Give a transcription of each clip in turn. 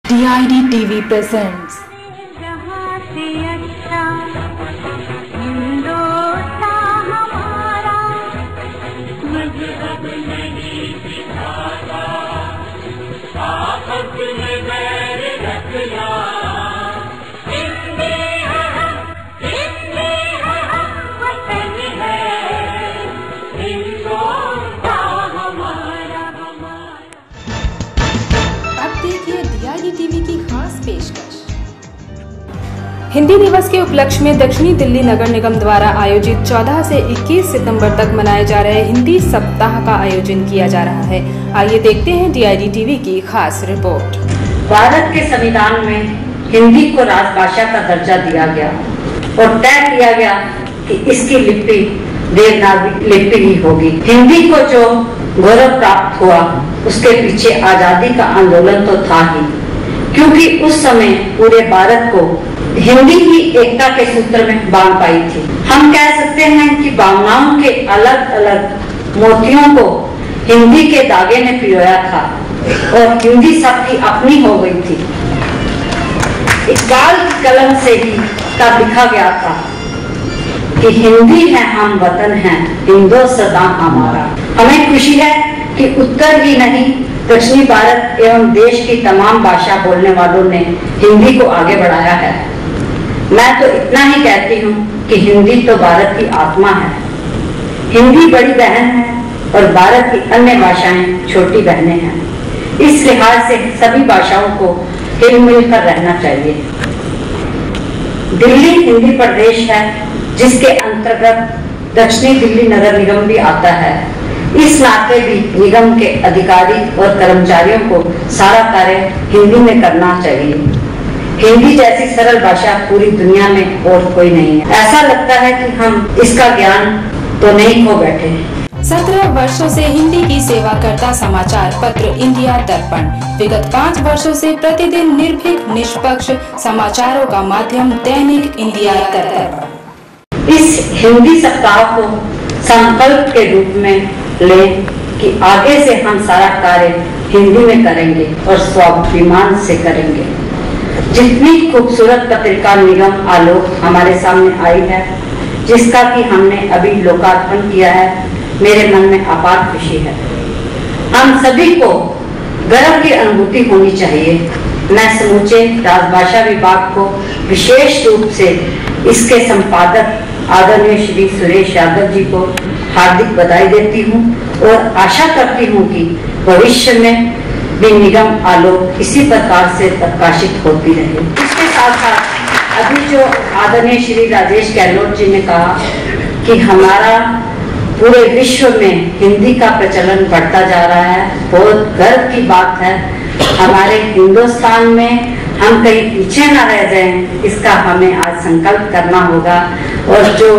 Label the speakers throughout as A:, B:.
A: DID TV presents TV की खास पेशकश। हिंदी दिवस के उपलक्ष्य में दक्षिणी दिल्ली नगर निगम द्वारा आयोजित 14 से 21 सितंबर तक मनाए जा रहे हिंदी सप्ताह का आयोजन किया जा रहा है। आइए देखते हैं DID टीवी की खास रिपोर्ट।
B: भारत के संविधान में हिंदी को राजभाषा का दर्जा दिया गया और तय किया गया कि इसकी लिपि देवनागरी लिपि ही होगी। हिंदी को जो गौरव प्राप्त हुआ उसके पीछे आजादी का आंदोलन तो था ही, क्योंकि उस समय पूरे भारत को हिंदी ही एकता के सूत्र में बांध पाई थी। हम कह सकते हैं कि भावनाओं के अलग अलग मोतियों को हिंदी के धागे ने पिरोया था और हिंदी सबकी अपनी हो गई थी। इकबाल की कलम से ही तब लिखा गया था कि हिंदी है हम वतन है हिंदुस्तान हमारा। हमें खुशी है कि उत्तर ही नहीं दक्षिणी भारत एवं देश की तमाम भाषा बोलने वालों ने हिंदी को आगे बढ़ाया है। मैं तो इतना ही कहती हूँ कि हिंदी तो भारत की आत्मा है। हिंदी बड़ी बहन है और भारत की अन्य भाषाएं छोटी बहनें हैं। इस लिहाज से सभी भाषाओं को हिल मिल कर रहना चाहिए। दिल्ली हिंदी प्रदेश है जिसके अंतर्गत दक्षिणी दिल्ली नगर निगम भी आता है। इस नाते भी निगम के अधिकारी और कर्मचारियों को सारा कार्य हिंदी में करना चाहिए। हिंदी जैसी सरल भाषा पूरी दुनिया में और कोई नहीं है। ऐसा लगता है कि हम इसका ज्ञान तो नहीं खो बैठे।
A: 17 वर्षों से हिंदी की सेवा करता समाचार पत्र इंडिया दर्पण विगत 5 वर्षों से प्रतिदिन निर्भीक निष्पक्ष समाचारों का माध्यम दैनिक इंडिया दर्पण।
B: इस हिंदी सप्ताह को संकल्प के रूप में लें कि आगे से हम सारा कार्य हिंदी में करेंगे और स्वाभिमान से करेंगे। जितनी खूबसूरत पत्रिका निगम आलोक हमारे सामने आई है, जिसका कि हमने अभी लोकार्पण किया है, मेरे मन में अपार खुशी है। हम सभी को गर्व की अनुभूति होनी चाहिए। मैं समूचे राजभाषा विभाग को विशेष रूप से इसके संपादक आदरणीय श्री सुरेश यादव जी को हार्दिक बधाई देती हूँ और आशा करती हूँ कि भविष्य में भी निगम आलोक इसी प्रकार से प्रकाशित होती रहे। इसके साथ साथ अभी जो आदरणीय श्री राजेश गहलोत जी ने कहा कि हमारा पूरे विश्व में हिंदी का प्रचलन बढ़ता जा रहा है, बहुत गर्व की बात है। हमारे हिंदुस्तान में हम कहीं पीछे ना रह जाएं, इसका हमें आज संकल्प करना होगा। और जो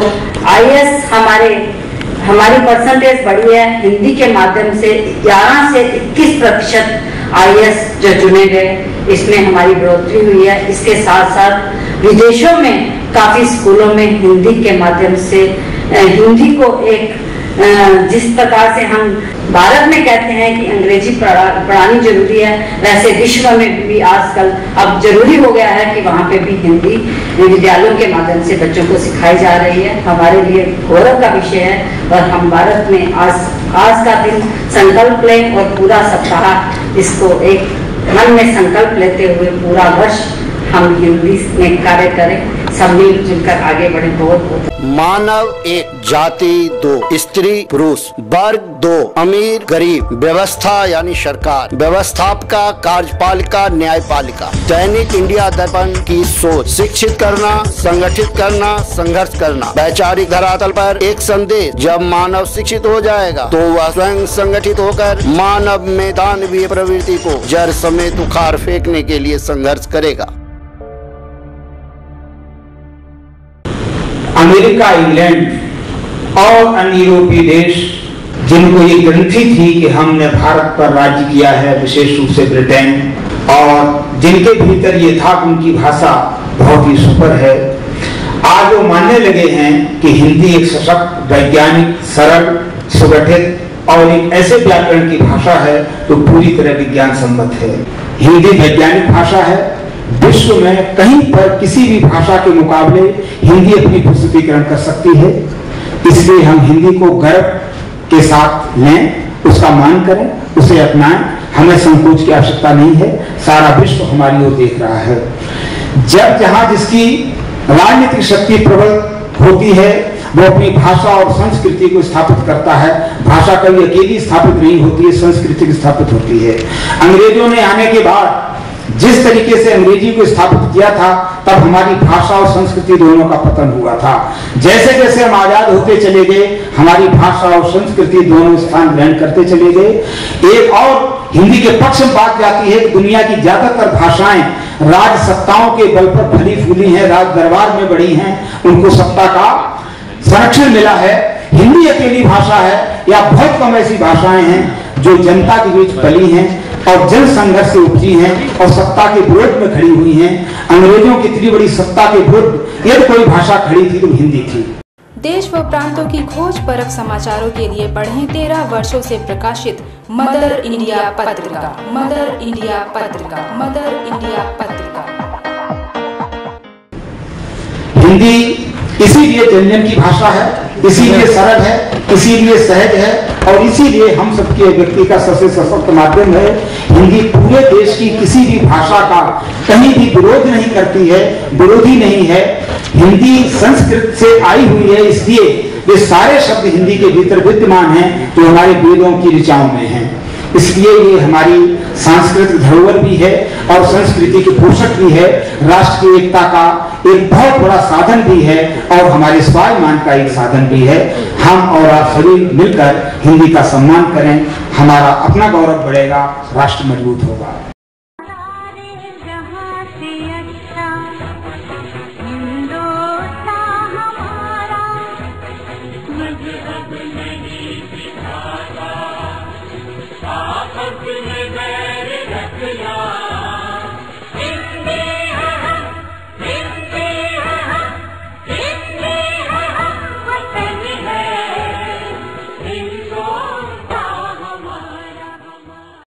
B: IAS हमारी परसेंटेज बढ़ी है हिंदी के माध्यम से 11 से 21% IAS जो चुने गए, इसमें हमारी बढ़ोतरी हुई है। इसके साथ साथ विदेशों में काफी स्कूलों में हिंदी के माध्यम से हिंदी को एक जिस प्रकार से हम भारत में कहते हैं कि अंग्रेजी पढ़ानी जरूरी है, वैसे विश्व में भी आजकल अब जरूरी हो गया है कि वहाँ पे भी हिंदी विद्यालयों के माध्यम से बच्चों को सिखाई जा रही है। हमारे लिए गौरव का विषय है और हम भारत में आज का दिन संकल्प लें और पूरा सप्ताह इसको एक मन में संकल्प लेते हुए पूरा वर्ष हम हिंदी में कार्य करें, सब मिलजुल कर आगे बढ़े। बहुत
C: मानव एक, जाति दो, स्त्री पुरुष, वर्ग दो, अमीर गरीब, व्यवस्था यानी सरकार, व्यवस्थापिका, कार्यपालिका, न्यायपालिका। दैनिक इंडिया दर्पण की सोच शिक्षित करना, संगठित करना, संघर्ष करना। वैचारिक धरातल पर एक संदेश, जब मानव शिक्षित हो जाएगा तो वह स्वयं संगठित होकर मानव में दानवीय प्रवृत्ति को जड़ समेत उखाड़ फेंकने के लिए संघर्ष करेगा।
D: अमेरिका, इंग्लैंड और अन्य यूरोपीय देश जिनको ये ग्रंथि थी कि हमने भारत पर राज्य किया है, विशेष रूप से ब्रिटेन, और जिनके भीतर ये था कि उनकी भाषा बहुत ही सुपर है, आज वो मानने लगे हैं कि हिंदी एक सशक्त, वैज्ञानिक, सरल, सुगठित और एक ऐसे व्याकरण की भाषा है जो पूरी तरह विज्ञान सम्मत है। हिंदी वैज्ञानिक भाषा है। विश्व में कहीं पर किसी भी भाषा के मुकाबले हिंदी अपनी प्रस्तुतिकरण कर सकती है। इसलिए हम हिंदी को गर्व के साथ लें, उसका मान करें, उसे अपनाएं। हमें संकोच की आवश्यकता नहीं है। सारा विश्व हमारी ओर देख रहा है। जब जहां जिसकी राजनीतिक शक्ति प्रबल होती है, वो अपनी भाषा और संस्कृति को स्थापित करता है। भाषा कभी अकेली स्थापित नहीं होती है, संस्कृति स्थापित होती है। अंग्रेजों ने आने के बाद जिस तरीके से अंग्रेजी को स्थापित किया था, तब हमारी भाषा और संस्कृति दोनों का पतन हुआ था। जैसे जैसे हम आजाद होते चले गए, हमारी भाषा और संस्कृति दोनों स्थान ग्रहण करते चले गए। एक और हिंदी के पक्ष में बात जाती है कि दुनिया की ज्यादातर भाषाएं राज सत्ताओं के बल पर फली फूली हैं, राज दरबार में बढ़ी हैं, उनको सत्ता का संरक्षण मिला है। हिंदी अकेली भाषा है या बहुत कम ऐसी भाषाएं हैं जो जनता के बीच पली हैं और जन संघर्ष से उपजी हैं और सत्ता के विरोध में खड़ी हुई हैं। अंग्रेजों की इतनी बड़ी सत्ता के विरुद्ध यदि कोई भाषा खड़ी थी तो हिंदी थी।
A: देश व प्रांतों की खोज परख समाचारों के लिए पढ़ें 13 वर्षों से प्रकाशित मदर इंडिया पत्रिका। मदर इंडिया पत्रिका। मदर इंडिया पत्रिका।
D: हिंदी इसीलिए जनजन की भाषा है, इसीलिए सरल है, इसीलिए सहज है और इसीलिए हम सबके व्यक्ति का सबसे सशक्त माध्यम है। हिंदी पूरे देश की किसी भी भाषा का कहीं भी विरोध नहीं करती है, विरोधी नहीं है। हिंदी संस्कृत से आई हुई है, इसलिए ये सारे शब्द हिंदी के भीतर विद्यमान हैं जो हमारे वेदों की ऋचाओं में हैं। इसलिए ये हमारी सांस्कृतिक धरोहर भी है और संस्कृति के पोषक भी है, राष्ट्र की एकता का एक बहुत बड़ा साधन भी है और हमारे स्वाभिमान का एक साधन भी है। हम और आप सभी मिलकर हिंदी का सम्मान करें, हमारा अपना गौरव बढ़ेगा, राष्ट्र मजबूत होगा।
E: मुझे अब